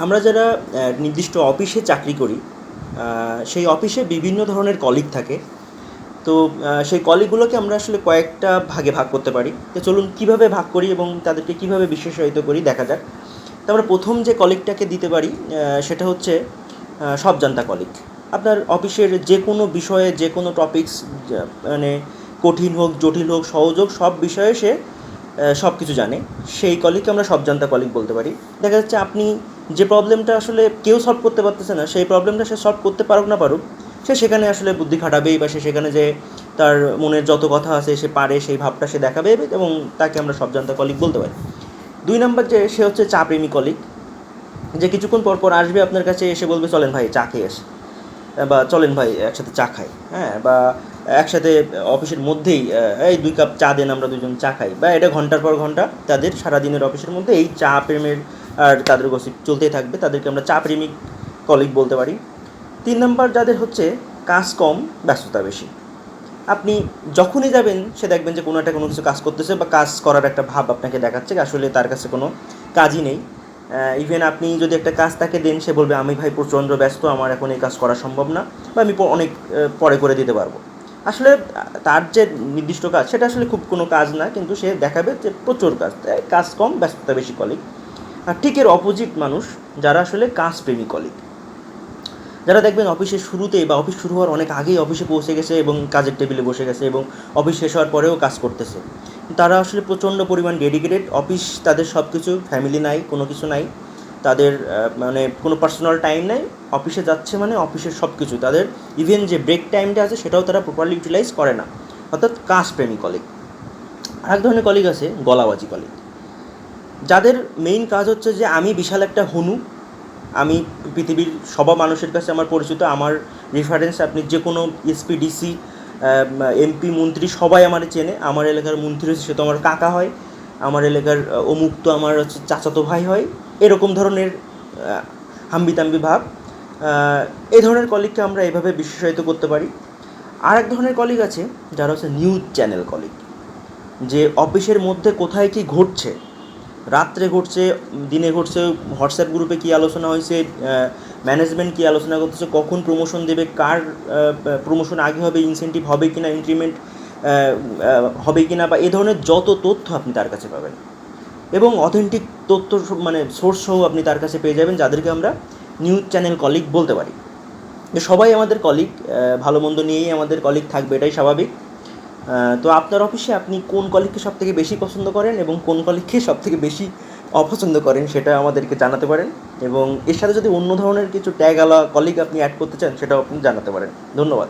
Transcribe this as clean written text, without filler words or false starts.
আমরা যারা নির্দিষ্ট অফিসে চাকরি করি, সেই অফিসে বিভিন্ন ধরনের কলিগ থাকে। তো সেই কলিগগুলোকে আমরা আসলে কয়েকটা ভাগে ভাগ করতে পারি। তো চলুন কীভাবে ভাগ করি এবং তাদেরকে কীভাবে বিশেষায়িত করি দেখা যাক। তো আমরা প্রথম যে কলিগটাকে দিতে পারি সেটা হচ্ছে সবজান্তা কলিগ। আপনার অফিসের যে কোনো বিষয়ে যে কোনো টপিকস, মানে কঠিন হোক জটিল হোক সহজ হোক, সব বিষয়ে সে সব কিছু জানে। সেই কলিগকে আমরা সবজান্তা কলিগ বলতে পারি। দেখা যাচ্ছে আপনি যে প্রবলেমটা আসলে কেউ সলভ করতে পারতেছে না, সেই প্রবলেমটা সে সলভ করতে পারুক না পারুক, সে সেখানে আসলে বুদ্ধি খাটাবেই, বা সে সেখানে যে তার মনের যত কথা আছে সে পারে সেই ভাবটা সে দেখাবে, এবং তাকে আমরা সবজান্তা কলিগ বলতে পারি। 2 নম্বর যে সে হচ্ছে চা প্রেমী কলিগ, যে কিছুক্ষণ পর পর আসবে আপনার কাছে, এসে বলবে চলেন ভাই চা খেয়ে আসি, বা চলেন ভাই একসাথে চা খাই, হ্যাঁ, বা একসাথে অফিসের মধ্যেই এই 2 কাপ চা দেন, আমরা দুজন চা খাই, বা এটা ঘন্টার পর ঘন্টা তাদের সারাদিনের অফিসের মধ্যে এই চা প্রেমের আর তাদের গসিপ চলতেই থাকবে, তাদেরকে আমরা চা প্রেমিক কলিগ বলতে পারি। 3 নম্বর যাদের হচ্ছে কাজ কম ব্যস্ততা বেশি। আপনি যখনই যাবেন সে দেখবেন যে কোনো একটা কোনো কিছু কাজ করতেছে, বা কাজ করার একটা ভাব আপনাকে দেখাচ্ছে, আসলে তার কাছে কোনো কাজই নেই। ইভেন আপনি যদি একটা কাজ তাকে দেন, সে বলবে আমি ভাই প্রচণ্ড ব্যস্ত, আমার এখন এই কাজ করা সম্ভব না, বা আমি অনেক পরে করে দিতে পারবো। আসলে তার যে নির্দিষ্ট কাজ সেটা আসলে খুব কোনো কাজ না, কিন্তু সে দেখাবে যে প্রচুর কাজ, কাজ কম ব্যস্ততা বেশি কলিগ। আর ঠিক এর অপোজিট মানুষ যারা আসলে কাজ প্রেমী কলিগ, যারা দেখবেন অফিসের শুরুতেই বা অফিস শুরু হওয়ার অনেক আগেই অফিসে পৌঁছে গেছে এবং কাজের টেবিলে বসে গেছে এবং অফিস শেষ হওয়ার পরেও কাজ করতেছে। তারা আসলে প্রচণ্ড পরিমাণ ডেডিকেটেড। অফিস তাদের সব কিছু, ফ্যামিলি নাই, কোনো কিছু নাই তাদের, মানে কোনো পার্সোনাল টাইম নাই। অফিসে যাচ্ছে মানে অফিসের সব কিছু তাদের, ইভেন যে ব্রেক টাইমটা আছে সেটাও তারা প্রপারলি ইউটিলাইজ করে না, অর্থাৎ কাজপ্রেমী কলিগ। আরেক ধরনের কলিগ আছে গলাবাজি কলিগ, যাদের মেইন কাজ হচ্ছে যে আমি বিশাল একটা হনু, আমি পৃথিবীর সব মানুষের কাছে আমার পরিচিত, আমার রেফারেন্স, আপনি যে কোনো এসপি ডিসি এমপি মন্ত্রী সবাই আমার চেনে, আমার এলাকার মন্ত্রী হচ্ছে সে তো আমার কাকা হয়, আমার এলাকার অমুক তো আমার হচ্ছে চাচাতো ভাই হয়, এরকম ধরনের হাম্বিতাম্বি ভাব। এই ধরনের কলিগকে আমরা এভাবে বিশেষায়িত করতে পারি। আর এক ধরনের কলিগ আছে যারা হচ্ছে নিউজ চ্যানেল কলিগ, যে অফিসের মধ্যে কোথায় কী ঘটছে, রাত্রে ঘটছে, দিনে ঘটছে, হোয়াটসঅ্যাপ গ্রুপে কী আলোচনা হয়েছে, ম্যানেজমেন্ট কী আলোচনা করতেছে, কখন প্রমোশন দেবে, কার প্রমোশন আগে হবে, ইনসেন্টিভ হবে কি না, ইনক্রিমেন্ট হবে কি না, বা এ ধরনের যত তথ্য আপনি তার কাছে পাবেন, এবং অথেন্টিক তথ্য মানে সোর্স সহ আপনি তার কাছে পেয়ে যাবেন, যাদেরকে আমরা নিউজ চ্যানেল কলিগ বলতে পারি। সবাই আমাদের কলিগ, ভালো মন্দ নিয়েই আমাদের কলিগ থাকবে, এটাই স্বাভাবিক। তো আপনার অফিসে আপনি কোন কলিগকে সবথেকে বেশি পছন্দ করেন এবং কোন কলিগকে সবথেকে বেশি অপছন্দ করেন সেটা আমাদেরকে জানাতে পারেন, এবং এর সাথে যদি অন্য ধরনের কিছু ট্যাগ আলা কলিগ আপনি অ্যাড করতে চান সেটাও আপনি জানাতে পারেন। ধন্যবাদ।